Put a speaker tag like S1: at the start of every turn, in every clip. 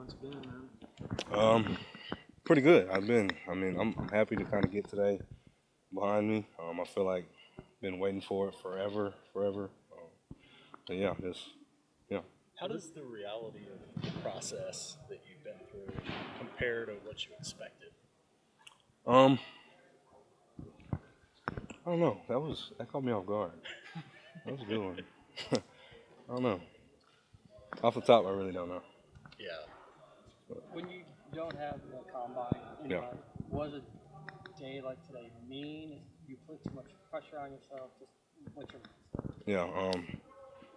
S1: months been, man?
S2: Pretty good. I'm happy to kind of get today behind me. I feel like been waiting for it forever. But yeah, just yeah.
S3: How does the reality of the process that you've been through compare to what you expected?
S2: Um, I don't know. That caught me off guard. That was a good one. I don't know. Off the top, I really don't know.
S3: Yeah.
S1: When you don't have the combine
S2: Yeah.
S1: invite, was a day like today mean? You put too much pressure on yourself? Just what's your mindset?
S2: Yeah.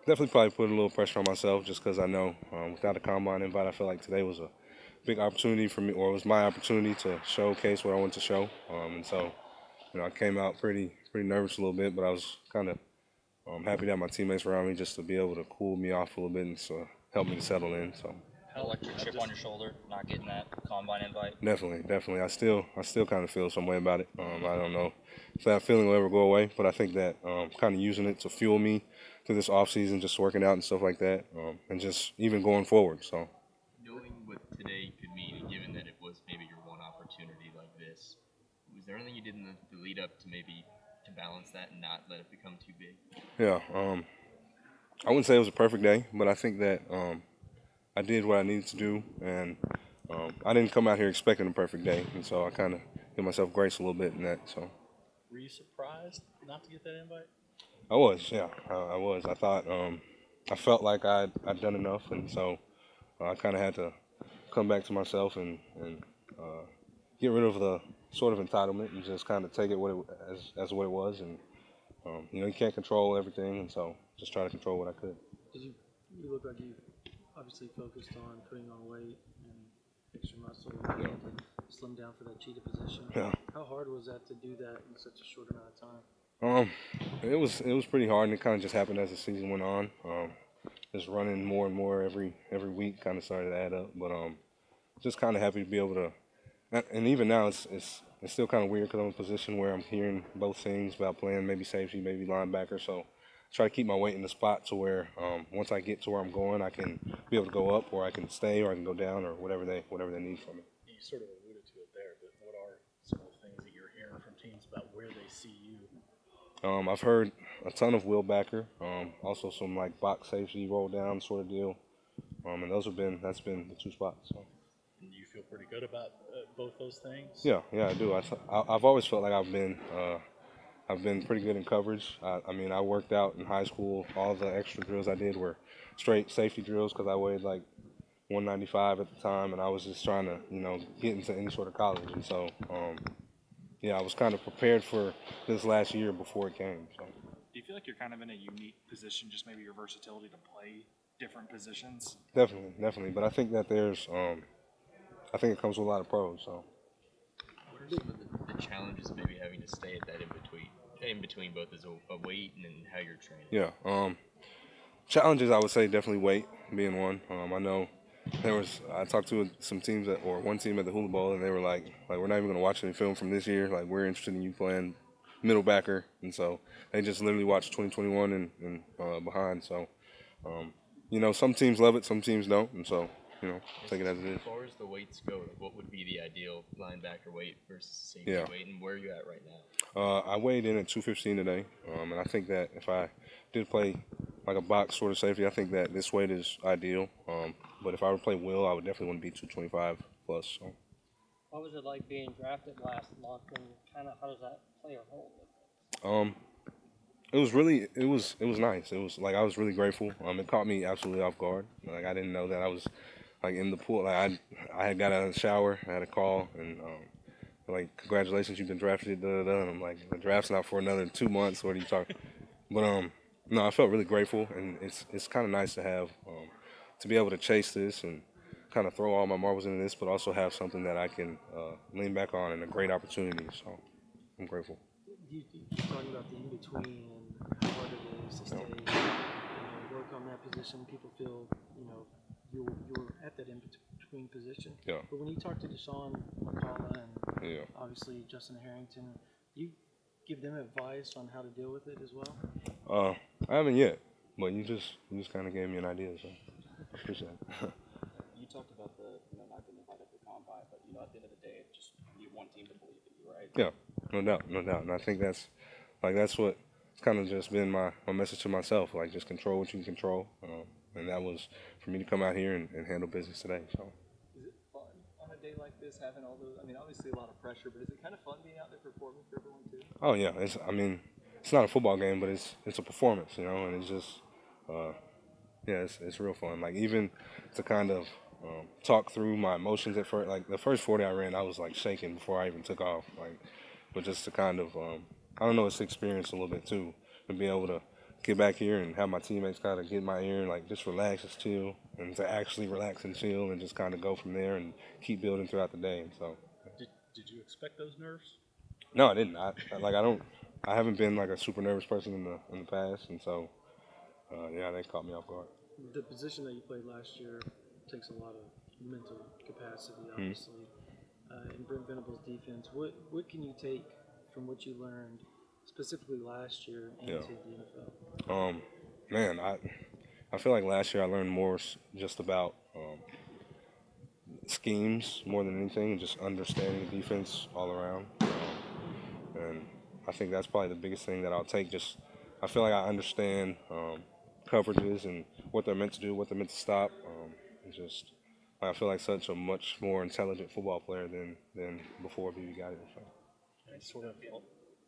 S2: Definitely probably put a little pressure on myself just because I know without a combine invite, I feel like today was a big opportunity for me, or it was my opportunity to showcase what I wanted to show. And so, I came out pretty nervous a little bit, but I was kind of happy to have my teammates around me just to be able to cool me off a little bit and so help me to settle in. So
S4: Electric chip on your shoulder, not getting that combine invite.
S2: definitely, I still kind of feel some way about it. I don't know if that feeling will ever go away, but I think that kind of using it to fuel me through this off season, just working out and stuff like that, and just even going forward. So
S5: Knowing what today could mean, and given that it was maybe your one opportunity like this, was there anything you did in the lead up to maybe to balance that and not let it become too big?
S2: yeah, I wouldn't say it was a perfect day, but I think that I did what I needed to do, and I didn't come out here expecting a perfect day, and so I kind of give myself grace a little bit in that. So
S3: Were you surprised not to get that invite?
S2: I was, yeah, I was. I thought I felt like I'd done enough, and so I kind of had to come back to myself and get rid of the sort of entitlement and just kind of take it as what it was, and you can't control everything, and so just try to control what I could.
S1: Did you look like you obviously focused on putting on weight and extra muscle
S2: Yeah.
S1: and slim down for that cheetah position?
S2: Yeah.
S1: How hard was that to do that in such a short amount of time?
S2: Um, it was pretty hard, and it kind of just happened as the season went on. Just running more and more every week kind of started to add up, but just kind of happy to be able to. And even now, it's still kind of weird because I'm in a position where I'm hearing both things about playing maybe safety, maybe linebacker. So try to keep my weight in the spot to where once I get to where I'm going, I can be able to go up, or I can stay, or I can go down, or whatever they need from me.
S3: You sort of alluded to it there, but what are some of the things that you're hearing from teams about where they see you?
S2: I've heard a ton of Will Backer, also some like box safety roll down sort of deal, and that's been the two spots. So.
S3: And you feel pretty good about both those things?
S2: Yeah, I do. I've always felt like I've been pretty good in coverage. I mean, I worked out in high school. All the extra drills I did were straight safety drills because I weighed like 195 at the time, and I was just trying to get into any sort of college. And so yeah, I was kind of prepared for this last year before it came. So.
S6: Do you feel like you're kind of in a unique position, just maybe your versatility to play different positions?
S2: Definitely. But I think that I think it comes with a lot of pros. So.
S5: What are some of the challenges of maybe having to stay at that in between both as a weight and then how you're training?
S2: Yeah. Challenges, I would say definitely weight being one. I know I talked to some teams or one team at the Hula Bowl, and they were like we're not even going to watch any film from this year. Like we're interested in you playing middle backer, and so they just literally watched 2021 and behind. So some teams love it, some teams don't, and so take it as it is.
S5: As far as the weights go, what would be the ideal linebacker weight versus safety
S2: Yeah.
S5: weight, and where are you at right now?
S2: I weighed in at 215 today, and I think that if I did play like a box sort of safety, I think that this weight is ideal. But if I were to play Will, I would definitely want to be 225 plus. So.
S1: What was it like being drafted last month, and kind of how does that play a role with it?
S2: It was nice. It was like I was really grateful. It caught me absolutely off guard. Like I didn't know that I was like in the pool. Like I had got out of the shower, I had a call, and like congratulations, you've been drafted. Da, da, da. And I'm like, the draft's not for another 2 months. What are you talking? But no, I felt really grateful, and it's kind of nice to have to be able to chase this and kind of throw all my marbles into this, but also have something that I can lean back on and a great opportunity. So I'm grateful.
S1: You keep talking about the in between and how hard it is to stay, work on that position. People feel, you're at that in between position.
S2: Yeah.
S1: But when you talk to DaShaun McCullough and
S2: Yeah.
S1: obviously Justin Harrington, do you give them advice on how to deal with it as well?
S2: I haven't yet, but you just kind of gave me an idea, so I appreciate it.
S4: You talked about
S7: about the not getting invited to the combine, but at the end of the day, just you need one team to believe in you, right?
S2: Yeah, no doubt, no doubt. And I think that's what it's kind of just been my message to myself. Like, just control what you can control, and that was for me to come out here and handle business today. So.
S7: Is it fun on a day like this having all those? I mean, obviously a lot of pressure, but is it kind of fun being out there performing for everyone too?
S2: Oh yeah, it's not a football game, but it's a performance, and it's just yeah, it's real fun. Like, even to kind of talk through my emotions at first. Like, the first 40 I ran, I was like shaking before I even took off. Like, but just to kind of I don't know, it's experience a little bit too, to be able to get back here and have my teammates kind of get in my ear and like just relax, just chill, and to actually relax and chill and just kind of go from there and keep building throughout the day. And so.
S3: Did you expect those nerves?
S2: No, I didn't. I haven't been like a super nervous person in the past, and so yeah, they caught me off guard.
S1: The position that you played last year takes a lot of mental capacity,
S2: Mm-hmm.
S1: obviously. In Brent Venables' defense, what can you take from what you learned specifically last year into
S2: Yeah.
S1: the NFL?
S2: Man, I feel like last year I learned more just about schemes more than anything, and just understanding the defense all around. And I think that's probably the biggest thing that I'll take. Just I feel like I understand coverages and what they're meant to do, what they're meant to stop. It's just I feel like such a much more intelligent football player than before BB got here. So.
S3: And sort of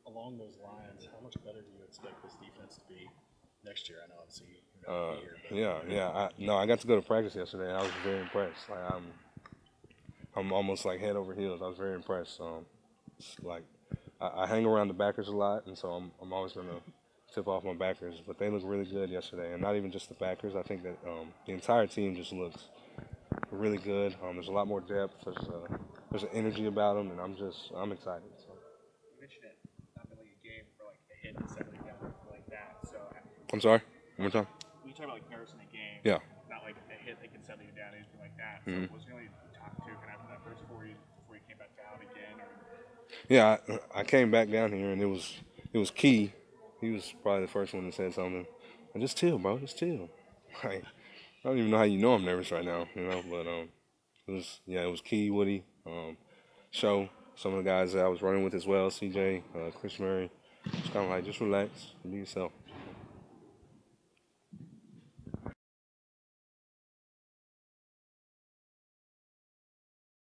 S3: along those lines, how much better do you expect this defense to be next year? I know obviously you're not gonna be here, but
S2: Yeah. I got to go to practice yesterday, and I was very impressed. Like, I'm almost like head over heels. I was very impressed. Like, I hang around the backers a lot, and so I'm always gonna tip off my backers. But they look really good yesterday, and not even just the backers. I think that the entire team just looks really good. There's a lot more depth. There's an energy about them, and I'm excited. So.
S6: You mentioned it not really a game for like a hit and settling down or anything like that. So
S2: I'm sorry. One more time.
S6: when you talk about like nerves in a game,
S2: Yeah.
S6: not like a hit that can settle you down or anything like that.
S2: Mhm.
S6: So was there really talk to kind of after that first 4 years before you came back down again, or
S2: Yeah, I came back down here, and it was Key. He was probably the first one that said something. And just chill, bro. Just chill. Like, I don't even know how you know I'm nervous right now, But it was Key, Woody, Show, some of the guys that I was running with as well, CJ, Chris Murray. Just kind of like, just relax and be yourself.